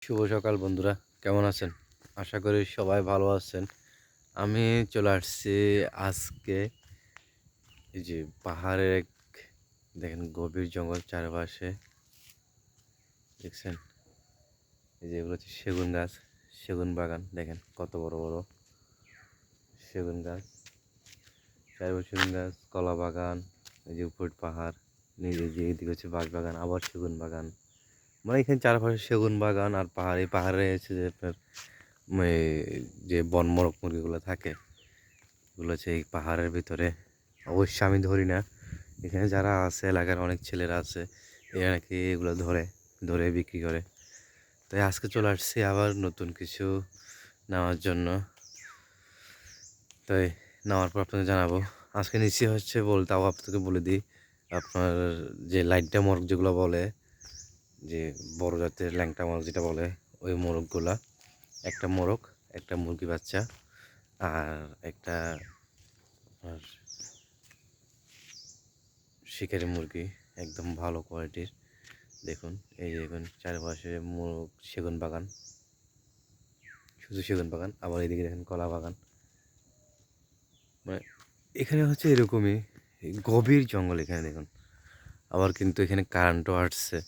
শুভ সকাল বন্ধুরা, কেমন আছেন? আশা করি সবাই ভালো আছেন। আমি চলে আসছি আজকে এই যে পাহাড়ের দেখেন গভীর জঙ্গল চারপাশে দেখছেন। এই যে এগুলো হচ্ছে সেগুন গাছ, সেগুন বাগান দেখেন কত বড় বড় সেগুন গাছ, চারপাশে সেগুন গাছ, কলা বাগান, এই যে উপর পাহাড়, নিজে যে এদিকে হচ্ছে বাঁশ বাগান, আবার সেগুন বাগান। মানে এখানে চারপাশে সেগুন বাগান আর পাহাড়। এই পাহাড়ে হচ্ছে যে আপনার এই যে বনমোরগ মুরগিগুলো থাকে, এগুলো হচ্ছে এই পাহাড়ের ভিতরে। অবশ্যই আমি ধরি না, এখানে যারা আছে এলাকার অনেক ছেলেরা আছে, এরা নাকি এগুলো ধরে ধরে বিক্রি করে। তাই আজকে চলে আসছি আবার নতুন কিছু নেওয়ার জন্য। তাই নেওয়ার পর আপনাকে জানাবো। আজকে নিচে হচ্ছে তাও আপনাকে বলে দিই, আপনার যে লাইটটা মোরগ যেগুলো বলে, যে বড় জাতের ল্যাংটা মোরগ যেটা বলে, ওই মোরগগুলা, একটা মোরগ, একটা মুরগি বাচ্চা, আর একটা আর শিকারি মুরগি, একদম ভালো কোয়ালিটির। দেখুন, এই দেখুন চারপাশে সেগুন বাগান, শুধু সেগুন বাগান। আবার এদিকে দেখেন কলা বাগান। মানে এখানে হচ্ছে এরকমই গভীর জঙ্গল এখানে দেখুন। আবার কিন্তু এখানে কারেন্টও আসছে।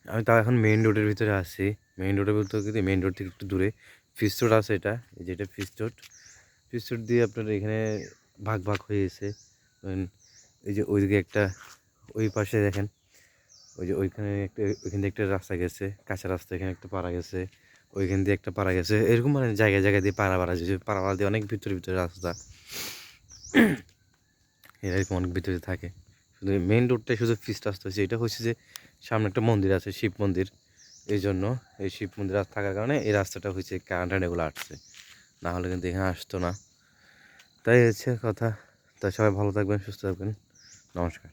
আমি তাও এখন মেইন রোডের ভিতরে আছি। মেইন রোডের ভিতরে কিন্তু মেইন রোড থেকে একটু দূরে ফিস রোড আছে। এটা যেটা ফিস রোড, ফিস রোড দিয়ে আপনার এখানে ভাগ ভাগ হয়ে গেছে। এই যে ওইদিকে একটা, ওই পাশে দেখেন, ওই যে ওইখানে একটা, ওইখান দিয়ে একটা রাস্তা গেছে, কাঁচা রাস্তা, এখানে একটা পাড়া গেছে, ওইখান দিয়ে একটা পাড়া গেছে, এরকম মানে জায়গায় জায়গায় দিয়ে পাড়া পাড়া যে পাড়া পাড়া দিয়ে অনেক ভিতরে ভিতরে রাস্তা। এরকম অনেক ভিতরে থাকে। শুধু মেইন রোডটাই শুধু ফিস রাস্তা হচ্ছে। এটা হচ্ছে যে সামনে একটা মন্দির আছে, শিব মন্দির। এই জন্য এই শিব মন্দির থাকার কারণে এই রাস্তাটা হচ্ছে কারেন্ট এগুলো আসছে, না হলে কিন্তু এখানে আসতো না। তাই হচ্ছে কথা। তাই সবাই ভালো থাকবেন, সুস্থ থাকবেন। নমস্কার।